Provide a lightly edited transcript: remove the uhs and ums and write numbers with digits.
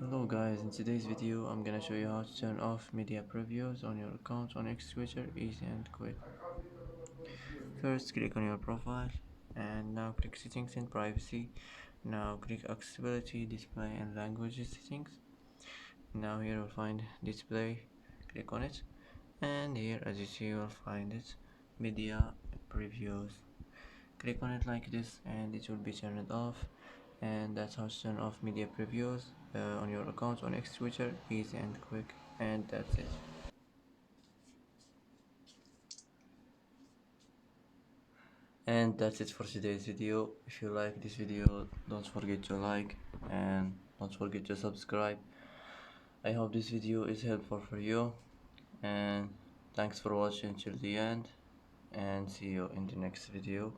Hello guys, in today's video I'm gonna show you how to turn off media previews on your account on Xtwitcher, easy and quick. First click on your profile and now click settings and privacy. Now click accessibility, display and language settings. Now here you'll find display, click on it, and here as you see you'll find it, media previews. Click on it like this and it will be turned off, and that's how to turn off media previews on your account on Xtwitcher, easy and quick, and that's it. And that's it for today's video. If you like this video, don't forget to like and don't forget to subscribe. I hope this video is helpful for you, and thanks for watching till the end, and see you in the next video.